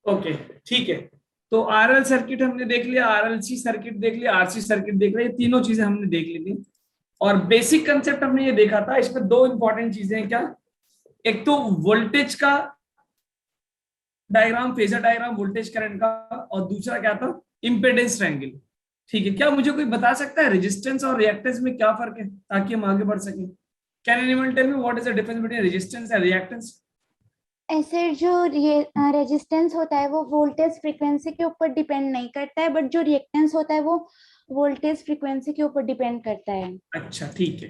Okay, ठीक है। तो आरएल सर्किट हमने देख लिया, आरएलसी सर्किट देख लिया, आरसी सर्किट देख लिया, ये तीनों चीजें हमने देख ली थी। और बेसिक कंसेप्ट हमने ये देखा था, इसमें दो इंपॉर्टेंट चीजें हैं क्या, एक तो वोल्टेज का diagram, phasor diagram voltage current का, और दूसरा क्या था, इम्पेडेंस ट्रायंगल। ठीक है, क्या मुझे कोई बता सकता है रेजिस्टेंस और रिएक्टेंस में क्या फर्क है, ताकि हम आगे बढ़ सकें? Can anyone tell me what is the difference between resistance and reactance? ऐसे जो रेजिस्टेंस होता है वो वोल्टेज फ्रीक्वेंसी के ऊपर डिपेंड नहीं करता है, बट जो रिएक्टेंस होता है वो वोल्टेज फ्रीक्वेंसी के ऊपर डिपेंड करता है। अच्छा, ठीक है,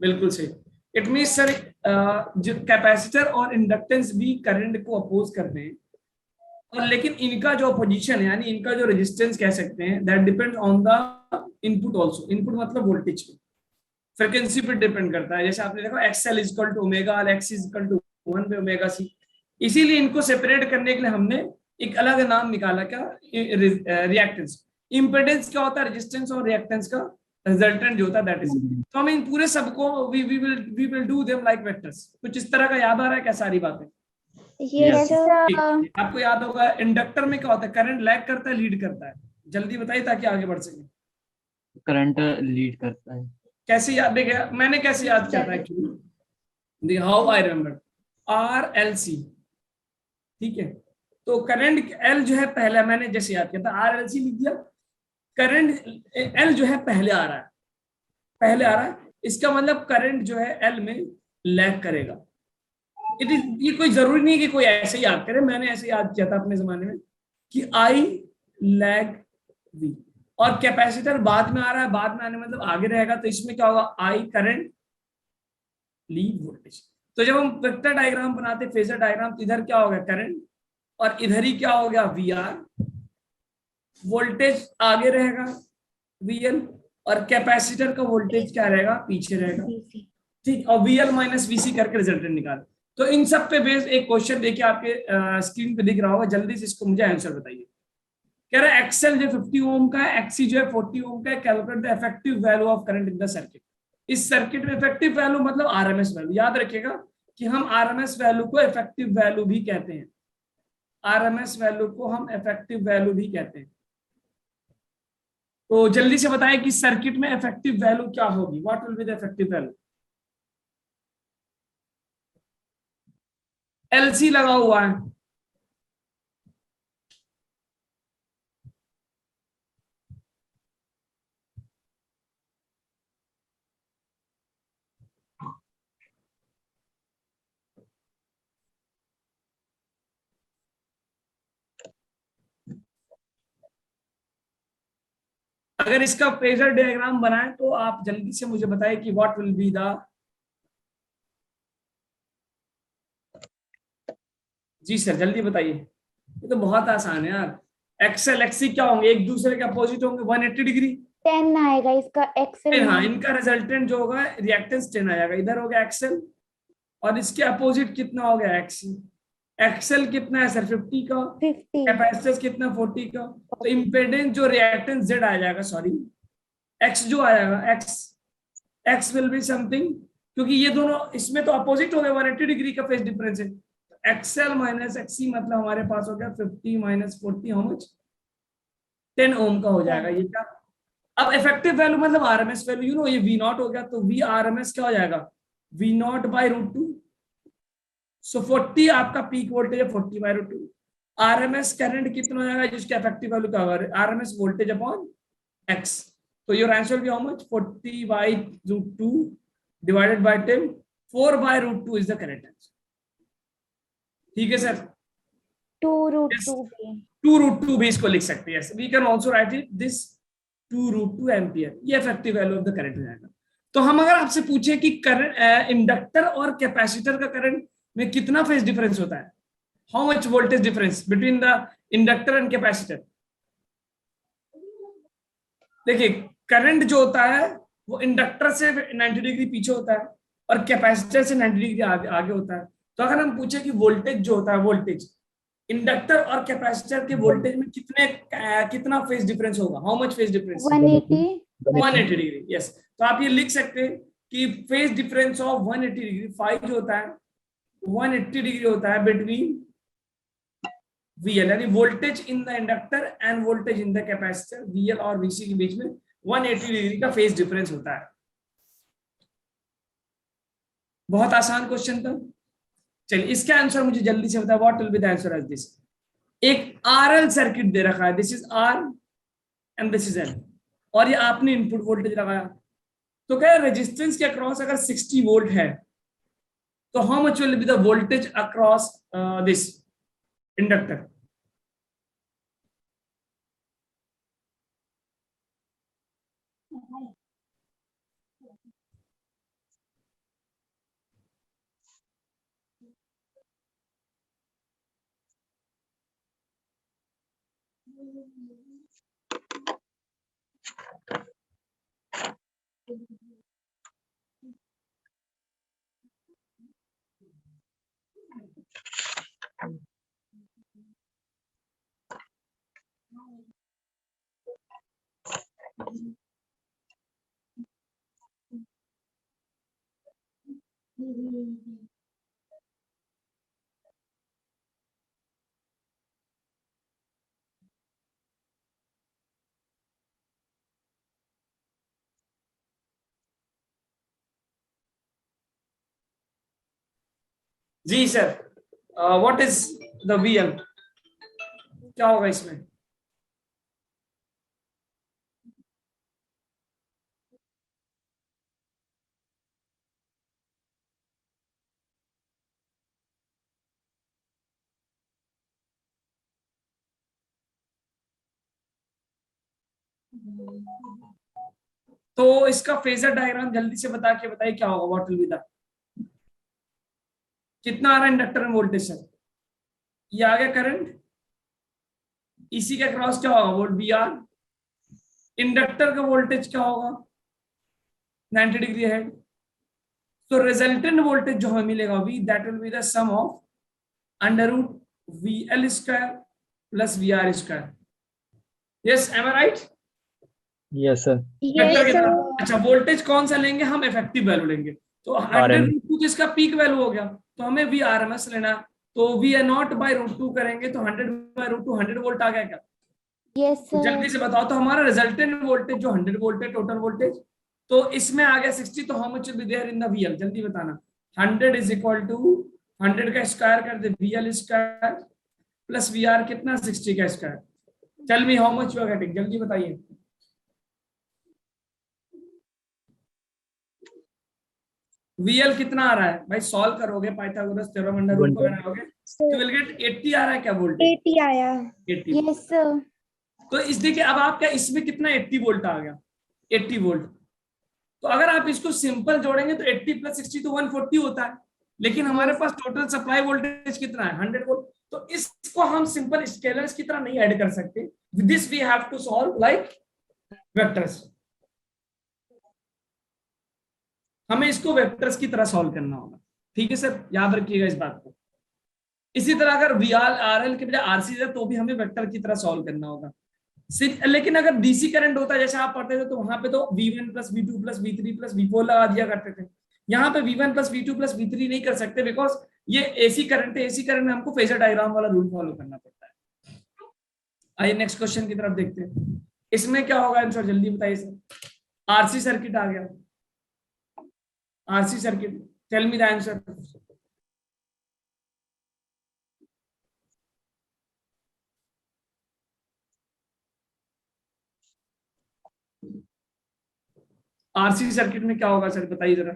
बिल्कुल सही। इट मीन्स सर, जो कैपेसिटर और इंडक्टेंस भी करंट को अपोज करते हैं, और लेकिन इनका जो अपोजिशन है, यानी इनका जो रेजिस्टेंस कह सकते हैं, that depend on the input also. Input मतलब वोल्टेज पे, फ्रिक्वेंसी पे डिपेंड करता है। जैसे आपने देखा XL is equal to omega, X is equal to 1 पे ओमेगा सी। इसीलिए इनको सेपरेट करने के लिए हमने एक अलग नाम निकाला, क्या, रिएक्टेंस। इम्पेडेंस क्या होता है, रेजिस्टेंस और रिएक्टेंस का रिजल्टेंट जो होता है, दैट इज। तो हम इन पूरे सबको we will do them like vectors. कुछ इस तरह का याद आ रहा है क्या सारी बातें? यस। आपको याद होगा इंडक्टर में क्या होता है, करंट लैग करता है, लीड करता है? जल्दी बताइए ताकि आगे बढ़ सके। करंट लीड करता है। कैसे याद, देखिए मैंने कैसे याद किया था actually, how I remember, R L C. ठीक है, तो करंट एल जो है पहला, मैंने जैसे याद किया था आर एल सी लिख दिया। करंट एल जो है पहले आ रहा है, पहले आ रहा है, इसका मतलब करंट जो है एल में लैग करेगा। इट इज, ये कोई जरूरी नहीं है कि कोई ऐसे ही याद करे, मैंने ऐसे याद किया था अपने जमाने में कि आई लैग वी। और कैपेसिटर बाद में आ रहा है, बाद में आने मतलब आगे रहेगा, तो इसमें क्या होगा, आई करंट लीड वोल्टेज। तो जब हम वेक्टर डायग्राम बनाते, फेजर डायग्राम, तो इधर क्या होगा करंट, और इधर ही क्या हो गया वी आर, वोल्टेज आगे रहेगा वीएल, और कैपेसिटर का वोल्टेज क्या रहेगा, पीछे रहेगा। ठीक, और वीएल माइनस वीसी करके रिजल्टेंट निकाल। तो इन सब पे बेस्ड एक क्वेश्चन देखिए आपके स्क्रीन पे दिख रहा होगा, जल्दी से इसको मुझे आंसर बताइए। कह रहा है एक्सएल जो 50 ओम का है, एक्सी जो है 40 ओम का है, calculate the effective value of current in the circuit. इस सर्किट में इफेक्टिव वैल्यू मतलब आरएमएस वैल्यू, याद रखिएगा कि हम आरएमएस वैल्यू को इफेक्टिव वैल्यू भी कहते हैं। आरएमएस वैल्यू को हम इफेक्टिव वैल्यू भी कहते हैं। तो जल्दी से बताएं कि सर्किट में इफेक्टिव वैल्यू क्या होगी, what will be the effective value? LC लगा हुआ है, अगर इसका फेजर डायग्राम बनाए तो आप जल्दी से मुझे बताएं कि व्हाट विल बी द, जी सर जल्दी बताइए, ये तो बहुत आसान है यार। एक्सएल एक्सी क्या होंगे, एक दूसरे के अपोजिट होंगे 180 डिग्री। 10 आएगा इसका एक्सेल हाँ, में। इनका रिजल्टेंट जो होगा रिएक्टेंस 10 आ जाएगा, इधर हो गया एक्सएल, और इसके अपोजिट कितना हो गया एक्सी। एक्सएल कितना है सर, 50 का, 50। कैपेसिटेंस कितना, 40 का। तो इम्पेडेंस जो रिएक्टेंस जेड आ जाएगा, सॉरी एक्स जो आ जाएगा, x, x will be something, क्योंकि ये दोनों इसमें तो अपोजिट हो गए, 180 डिग्री का फेज डिफरेंस है। एक्सएल माइनस एक्सी मतलब हमारे पास हो गया 50 माइनस 40, हाउ मच, 10 ओम का हो जाएगा ये क्या। अब इफेक्टिव वैल्यू मतलब आरएमएस वैल्यू, ये वी नॉट हो गया, तो वी आरएमएस क्या हो जाएगा, V naught by root two. So 40 आपका पीक वोल्टेज है, 40 by root two. RMS current कितना हो जाएगा, जिसका इफेक्टिव वैल्यू क्या होगा, आरएमएस वोल्टेज अपॉन एक्स। तो your answer will be how much, 40 by root two divided by 10, 4 by root two is the correct answer. ठीक है सर, 2√2 भी। 2√2 भी इसको लिख सकते हैं, we can also write it this 2√2 ampere, ये effective value of the current हो जाएगा। तो हम अगर आपसे पूछे कि करंट इंडक्टर और कैपेसिटर का करंट में कितना फेज डिफरेंस होता है, how much voltage difference between the inductor and capacitor. देखिए करंट जो होता है वो इंडक्टर से 90 डिग्री पीछे होता है, और कैपेसिटर से 90 डिग्री आगे होता है। तो अगर हम पूछे कि वोल्टेज जो होता है, वोल्टेज इंडक्टर और कैपेसिटर के वोल्टेज में कितना फेज डिफरेंस होगा, how much phase difference, 180। 180 degree. Yes, तो आप ये लिख सकते हैं कि phase difference of 180 degree, five जो होता है 180 डिग्री होता है बिटवीन VL, यानी voltage in the inductor end voltage in the capacitor VL और VC के बीच में 180 डिग्री का फेज डिफरेंस होता है। बहुत आसान क्वेश्चन था। चलिए इसका आंसर मुझे जल्दी से बताओ, what will be the answer as this. एक RL सर्किट दे रखा है, this is R and this is L, और ये आपने इनपुट वोल्टेज लगाया, तो क्या रेजिस्टेंस के अक्रॉस अगर 60 वोल्ट है तो how much will be the voltage across this inductor. जी sir, what is the VL, क्या होगा इसमें। तो इसका फेजर डायग्राम जल्दी से बता के बताइए क्या होगा, व्हाट विल बी द, कितना आ रहा है इंडक्टर में वोल्टेज सर, ये आ गया करंट, इसी के क्रॉस क्या होगा वोल्ट VR, इंडक्टर का वोल्टेज क्या होगा 90 डिग्री है, तो रिजल्टेंट वोल्टेज जो हमें मिलेगा V, that will be the sum of under root VL square plus VR square. Yes, am I right. Yes sir. Vector कितना, अच्छा वोल्टेज कौन सा लेंगे हम, इफेक्टिव वैल्यू लेंगे, तो 100√2 जिसका पीक वैल्यू हो गया, तो हमें VRMS लेना, तो V0/√2 करेंगे तो 100/√2 100 वोल्ट आ गया क्या। यस तो जल्दी से बताओ, तो हमारा रिजल्टेंट वोल्टेज जो 100 वोल्ट है टोटल वोल्टेज, तो इसमें आ गया 60, तो how much will be there in the VL, जल्दी बताना। 100 इज इक्वल टू 100 का स्क्वायर कर दे VL स्क्वायर प्लस VR कितना 60 का square, tell me how much you are getting, जल्दी बताइए। VL कितना आ रहा है भाई, सॉल्व करोगे पाइथागोरस थ्योरम अंडर रूट को बनाओगे तो विल गेट 80 आ रहा है क्या वोल्टेज, 80 आया। 80। Yes sir. तो इस देखिए अब आप क्या, इसमें कितना 80 वोल्ट आ गया, 80 वोल्ट, तो अगर आप इसको सिंपल जोड़ेंगे तो 80 प्लस 60 तो 140 होता है, लेकिन हमारे पास टोटल सप्लाई वोल्टेज कितना है 100 वोल्ट, तो इसको हम सिंपल स्केलर्स की तरह नहीं ऐड कर सकते, with this we have to solve like vectors, हमें इसको वेक्टर्स की तरह सॉल्व करना होगा, ठीक है सर, याद रखिएगा इस बात को। इसी तरह अगर VRL के बजाय RC है तो भी हमें वेक्टर की तरह सॉल्व करना होगा, लेकिन अगर DC करंट होता है जैसे आप पढ़ते थे तो वहां पे तो V1 plus V2 plus V3 plus V4 लगा दिया करते थे, यहाँ पे V1 plus V2 plus V3 नहीं कर सकते, बिकॉज ये AC करंट है, AC करंट में हमको फेजर डायग्राम वाला रूल फॉलो करना पड़ता है। आइए नेक्स्ट क्वेश्चन की तरफ देखते हैं, इसमें क्या होगा आंसर जल्दी बताइए सर। RC सर्किट आ गया, RC circuit, tell me the answer. RC circuit में क्या होगा सर बताइए जरा।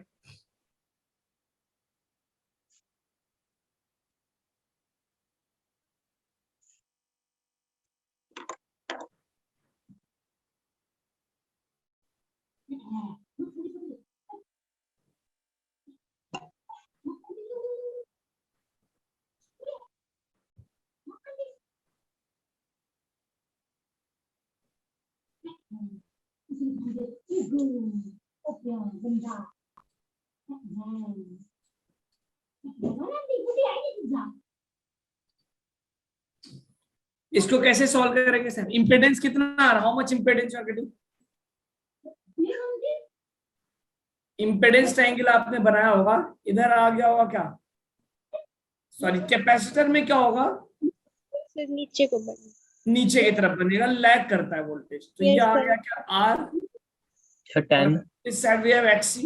इसको कैसे सॉल्व करेंगे सर, इंपेडेंस कितना आ रहा, how much impedance you are getting, impedance triangle आपने बनाया होगा, इधर आ गया होगा क्या, सॉरी कैपेसिटर में क्या होगा सर नीचे को बढ़ना। नीचे की तरफ बनेगा, लैग करता है वोल्टेज। तो ये Yes, आ sir. गया क्या, आर, सर 10 इस साइड वी हैव एक्सी,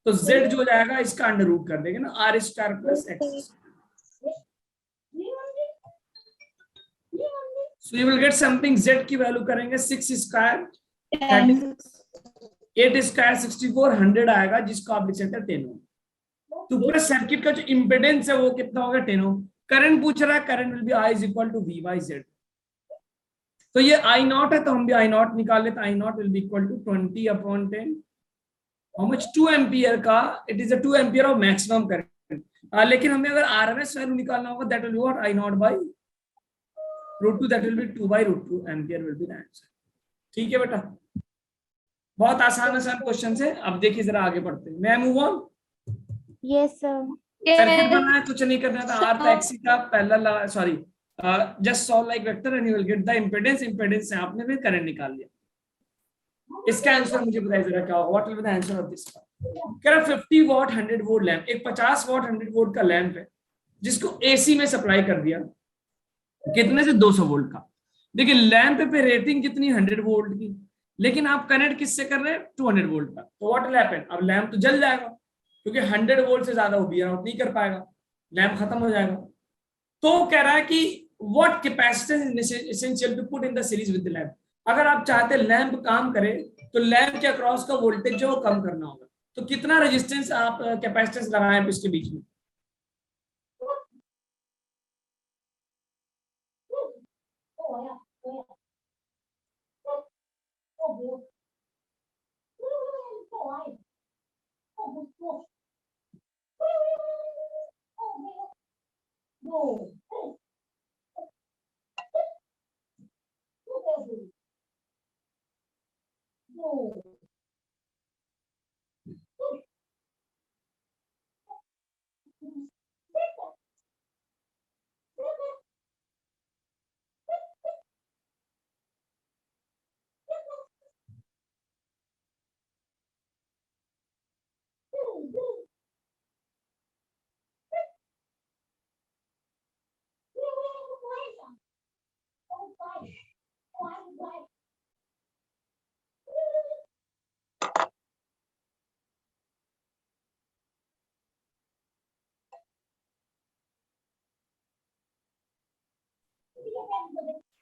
तो जेड जो जाएगा इसका अंडर रूट कर देंगे ना, R square plus X. So you will get something, Z की वैल्यू करेंगे 6 स्क्वायर 8 स्क्वायर 64, 100 आएगा, जिसको आप लिख सकते हैं 10 ओम। तो पूरे सर्किट का जो इंपेडेंस है वो कितना होगा, 10 ओम। करंट पूछ रहा है, current will be I is equal to V by Z. तो ये आई नॉट है, तो हम भी आई नॉट निकाल लेते हैं। I naught will be equal to 20/10। How much, 2 ampere का, it is a 2 ampere of maximum current. लेकिन हमें अगर आरएमएस वैल्यू निकालना होगा, that will be what, I naught by √2, that will be 2/√2 ampere will be the answer. ठीक है बेटा, बहुत आसान क्वेश्चन है। अब देखिए जरा आगे बढ़ते हैं। मैं move on. Yes sir. Circuit बनाया, कुछ नहीं करना था। आर था एक्सी का पहला, sorry, just solve like vector and you will get the impedance. Impedance से आपने फिर करंट निकाल लिया। इसका आंसर मुझे बताइए जरा क्या होगा, what will be the answer of this. कह रहा 50 वॉट 100 वोल्ट लैंप, एक 50 वॉट 100 वोल्ट का लैंप है जिसको एसी में सप्लाई कर दिया, कितने से, 200 वोल्ट का। देखिए लैंप पे रेटिंग कितनी, 100 वोल्ट की, लेकिन आप कनेक्ट किससे कर रहे हैं, 200 वोल्ट का। तो व्हाट विल हैपन, अब लैंप तो जल जाएगा, क्योंकि 100 वोल्ट से ज्यादा वो बियर आउट नहीं कर पाएगा, लैंप खत्म हो जाएगा। तो कह रहा है कि what capacitance is essential to put in the series with the lamp. अगर आप चाहते हैं लैंप काम करे, तो लैंप के अक्रॉस का वोल्टेज जो कम करना होगा। तो कितना रेजिस्टेंस आप कैपेसिटेंस लगाएं इसके बीच में,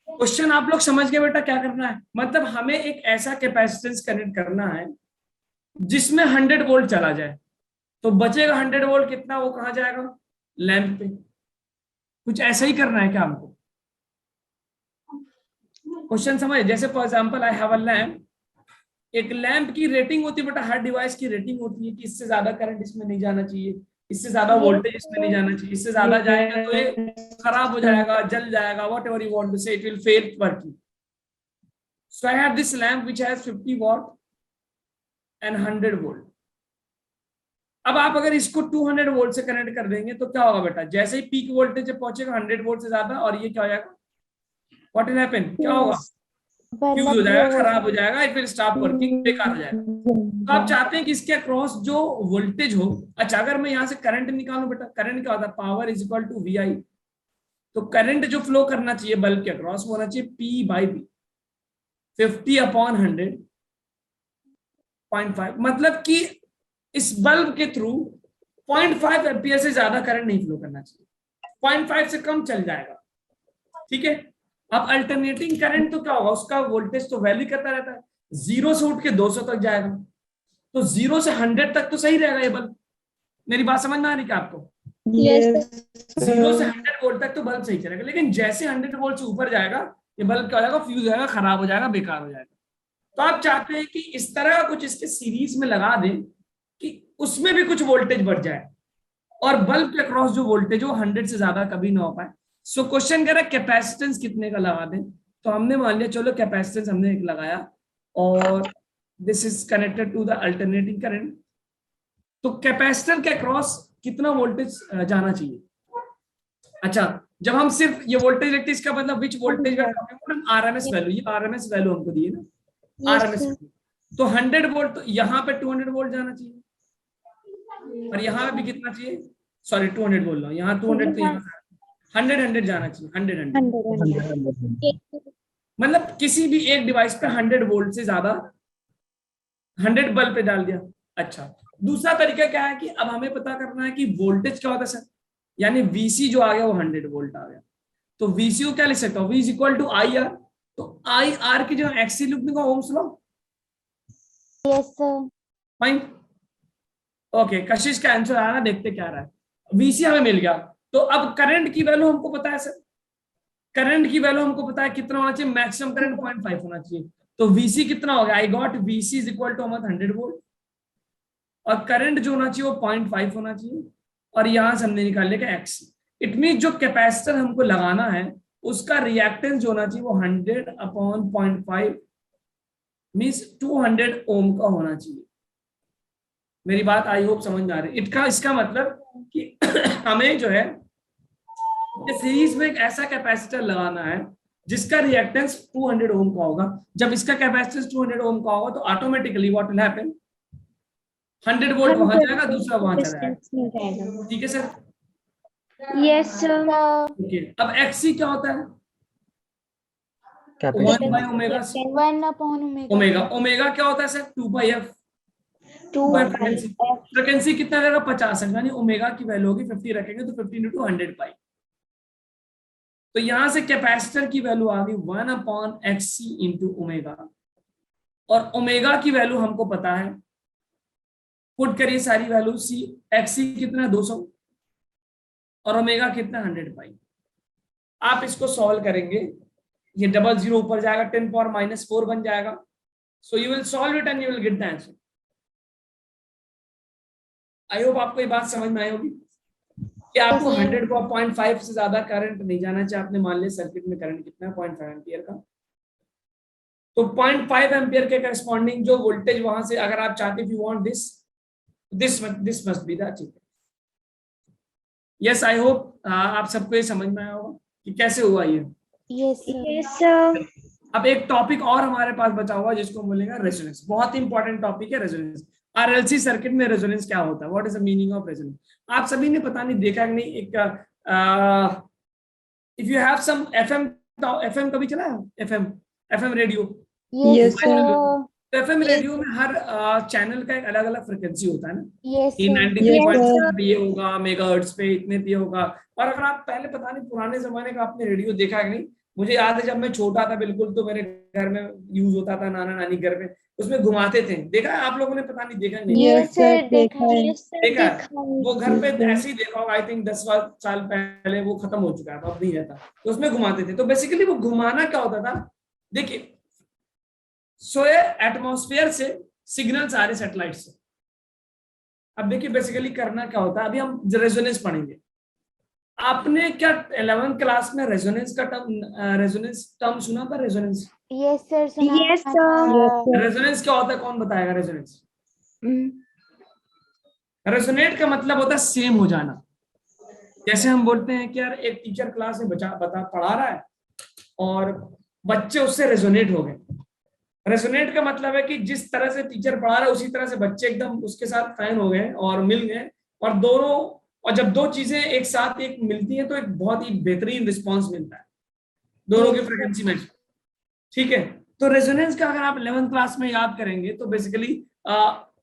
क्वेश्चन आप लोग समझ गए बेटा क्या करना है। मतलब हमें एक ऐसा कैपेसिटेंस कनेक्ट करना है जिसमें 100 वोल्ट चला जाए, तो बचेगा 100 वोल्ट, कितना, वो कहां जाएगा, लैंप पे। कुछ ऐसा ही करना है क्या हमको, क्वेश्चन समझ। जैसे for example I have a lamp, एक लैंप की रेटिंग होती है बेटा, हर डिवाइस की रेटिंग होती है कि इससे ज्यादा करंट इसमें नहीं जाना चाहिए, इससे ज्यादा वोल्टेज इसमें नहीं जाना चाहिए, इससे ज्यादा जाएगा तो ये खराब हो जाएगा, जल जाएगा, whatever you want to say, it will fail working. So I have this lamp which has 50 watt and 100 volt. अब आप अगर इसको 200 वोल्ट से कनेक्ट कर देंगे तो क्या होगा बेटा, जैसे ही पीक वोल्टेज पहुंचेगा 100 वोल्ट से ज्यादा, और ये क्या हो जाएगा, व्हाट विल हैपन, क्या होगा, फ्यूज हो जाएगा, खराब हो जाएगा, इट विल स्टॉप वर्किंग, बेकार हो जाएगा। तो आप चाहते हैं कि इसके अक्रॉस जो वोल्टेज हो, अच्छा अगर मैं यहाँ से करंट निकालूं बेटा, करंट क्या होता है, power is equal to V I. तो करंट जो फ्लो करना चाहिए बल्ब के अक्रॉस वो होना चाहिए P बाई बी, 50/100.5। मतलब कि इस बल्ब के थ्रू 0.5 एम्पियर से ज्यादा करंट नहीं फ्लो करना चाहिए, 0.5 से कम चल जाएगा। ठीक है, अब अल्टरनेटिंग करंट तो क्या होगा, उसका वोल्टेज तो वैल्यू करता रहता है, 0 से उठ के 200 तक जाएगा। तो 0 से 100 तक तो सही रहेगा ये बल्ब। मेरी बात समझ में आ रही क्या आपको, Yes. 0 से 100 वोल्ट तक तो बल्ब सही चलेगा, लेकिन जैसे 100 वोल्ट से ऊपर जाएगा ये बल्ब क्या हो जाएगा, फ्यूज हो जाएगा, खराब हो जाएगा, बेकार हो जाएगा। तो आप चाहते हैं कि इस तरह का कुछ इसके सीरीज में लगा दें कि उसमें भी कुछ वोल्टेज बढ़ जाए और बल्ब के अक्रॉस जो वोल्टेज हो 100 से ज्यादा कभी ना हो पाए। सो क्वेश्चन कह रहा है कैपेसिटेंस कितने का लगा दें। तो हमने मान लिया, चलो कैपेसिटेंस हमने एक लगाया और this is connected to the alternating current. तो कैपेसिटर के अक्रॉस कितना वोल्टेज जाना चाहिए। अच्छा, जब हम सिर्फ ये वोल्टेज लिखते हैं इसका मतलब विच वोल्टेज आरएमएस वैल्यू, ये आरएमएस वैल्यू हमको दिए ना, आरएमएस वैल्यू। तो 100 वोल्ट, तो यहाँ पे 200 वोल्ट जाना चाहिए और यहाँ पे भी कितना चाहिए, सॉरी 200 बोल रहा हूँ, यहाँ 200 तो यहाँ 100 जाना चाहिए, 100 100 मतलब किसी भी एक डिवाइस पे 100 वोल्ट से ज्यादा, 100 बल्ब पे डाल दिया। अच्छा, दूसरा तरीका क्या है कि अब हमें पता करना है कि वोल्टेज क्या होता है सर, यानी वीसी जो आ गया वो 100 वोल्ट आ गया, तो वीसी को क्या लिख सकता हूँ, V is equal to I R, तो आई आर की जो एक्सी लिख दूंगा Ohm's law. Yes sir. Fine, okay, Kashish का आंसर आ रहा है, देखते क्या रहा है। वीसी हमें मिल गया, तो अब करंट की वैल्यू हमको पता है सर, करंट की वैल्यू हमको पता है कितना होना चाहिए, मैक्सिमम करंट 0.5 होना चाहिए, तो वीसी कितना हो गया, I got VC is equal to 100 volt, और करंट जो होना चाहिए वो 0.5 होना चाहिए, और यहां से हमने निकाल लिया एक्स। इट मीन जो कैपेसिटर हमको लगाना है उसका रिएक्टेंस जो होना चाहिए वो 100/0.5 मीन्स 200 ओम का होना चाहिए। मेरी बात आई होप समझ में आ रही है। इसका मतलब कि हमें जो है सीरीज में एक ऐसा कैपेसिटर लगाना है जिसका रिएक्टेंस 200 ओम का होगा। जब इसका कैपेसिटेंस 200 ओम का होगा तो automatically what will happen, 100 volt वहां जाएगा, दूसरा वहां चला जाएगा। ठीक है सर, यस सर। ओके। अब एक्सी क्या होता है, कैपेसिटेंस 1/ओमेगा, 1/ओमेगा। ओमेगा, ओमेगा क्या होता है sir, 2/f, 2/f। Frequency, frequency कितना रहेगा 50 है, यानी ओमेगा की वैल्यू होगी 50 रखेंगे तो 50 × 100 पाई, तो यहां से कैपेसिटर की वैल्यू आ गई 1/xc इंटू ओमेगा, और ओमेगा की वैल्यू हमको पता है, पुट करिए सारी वैल्यू, सी एक्सी कितना 200 और ओमेगा कितना 100 पाई। आप इसको सॉल्व करेंगे, ये डबल जीरो ऊपर जाएगा, 10⁻⁻4 बन जाएगा, सो you will solve it and you will get the answer. I hope आपको ये बात समझ में आई होगी कि आपको 100 को 0.5 से ज्यादा करंट नहीं जाना चाहिए। आपने मान लिया सर्किट में करंट कितना है 0.5 एम्पियर का, तो 0.5 एम्पियर के करस्पॉन्डिंग जो वोल्टेज वहां से अगर आप चाहते, if you want this must be the achievement. Yes, I hope आप सबको ये समझ में आया होगा कि कैसे हुआ ये। Yes sir. अब एक टॉपिक और हमारे पास बचा हुआ जिसको बोलेगा रेजोनेंस, बहुत इंपॉर्टेंट टॉपिक है रेजोनेंस। आरएलसी सर्किट में रेजोनेंस क्या होता है, what is the meaning of resonance. आप सभी ने पता नहीं देखा कि नहीं, एक if you have some FM, FM कभी चला है, एफएम रेडियो, यस सर। तो एफएम रेडियो में हर चैनल का एक अलग अलग फ्रिक्वेंसी होता है ना, यस कि सर। 93.7 पे ये होगा, मेगाहर्ट्ज पे इतने पे होगा। और अगर आप पहले पता नहीं पुराने जमाने का आपने रेडियो देखा है कि नहीं, मुझे याद है जब मैं छोटा था बिल्कुल, तो मेरे घर में यूज होता था, नाना नानी घर में उसमें घुमाते थे, देखा है आप लोगों ने, पता नहीं देखा नहीं यस सर, देखा है। देखा है, वो घर पे ऐसे ही देखा होगा, आई थिंक 10 साल पहले वो खत्म हो चुका है, अब नहीं रहता, तो उसमें घुमाते थे। तो बेसिकली वो घुमाना क्या होता था, देखिए सोए एटमॉस्फेयर से सिग्नल्स आ रहे सैटेलाइट से। अब देखिए बेसिकली करना क्या होता है, अभी हम रेजोनेंस पढ़ेंगे। आपने क्या 11th क्लास में रेजोनेंस का टर्म सुना था, रेजोनेंस? यस सर, सुना Yes, था। sir. रेजोनेंस क्या होता है, कौन बताएगा रेजोनेंस? रेजोनेट का मतलब होता है सेम हो जाना। जैसे हम बोलते हैं कि यार एक टीचर क्लास में पढ़ा रहा है और बच्चे उससे रेजोनेट हो गए। रेजोनेट का मतलब है कि जिस तरह से टीचर पढ़ा रहा है उसी तरह से बच्चे एकदम उसके साथ फैन हो गए और मिल गए, और दोनों, और जब दो चीजें एक साथ एक मिलती हैं तो एक बहुत ही बेहतरीन रिस्पांस मिलता है, दोनों की फ्रिक्वेंसी मैच। ठीक है, तो रेजोनेंस का अगर आप 11th क्लास में याद करेंगे तो बेसिकली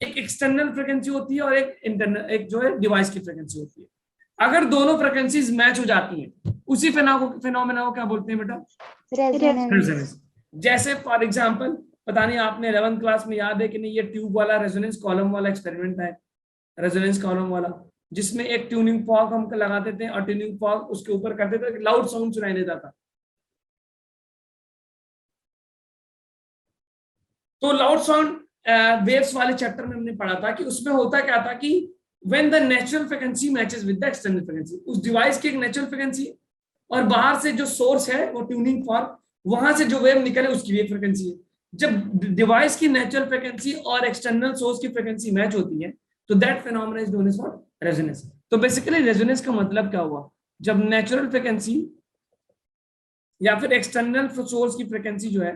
एक एक्सटर्नल फ्रिक्वेंसी होती है और एक इंटरनल, एक जो है डिवाइस की फ्रिक्वेंसी होती है। अगर दोनों फ्रिक्वेंसीज मैच हो जाती हैं उसी फिनोमेना को क्या बोलते हैं बेटा, रेजोनेंस। रेजोनेंस। जैसे फॉर एग्जांपल, पता नहीं आपने 11th क्लास में याद है कि नहीं, ये ट्यूब वाला रेजोनेंस कॉलम वाला एक्सपेरिमेंट है, रेजोनेंस कॉलम वाला, जिसमें एक ट्यूनिंग फॉर्क हम लगाते थे और ट्यूनिंग फॉर्क उसके ऊपर करते थे, लाउड साउंड सुनाई देता था। तो लाउड साउंड वेव्स वाले चैप्टर में हमने पढ़ा था कि उसमें होता क्या था कि when the natural frequency matches with the external frequency, उस डिवाइस की एक नेचुरल फ्रिक्वेंसी और बाहर से जो सोर्स है वो ट्यूनिंग फॉर्क, वहां से जो वेव निकले उसकी भी एक फ्रिक्वेंसी है। जब डिवाइस की नेचुरल फ्रिक्वेंसी और एक्सटर्नल सोर्स की फ्रिक्वेंसी मैच होती है तो that phenomena is known as what, resonance. तो बेसिकली रेजोनेंस का मतलब क्या हुआ, जब नेचुरल फ्रिक्वेंसी या फिर एक्सटर्नल सोर्स की फ्रिक्वेंसी जो है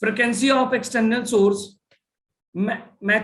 frequency of external source मैं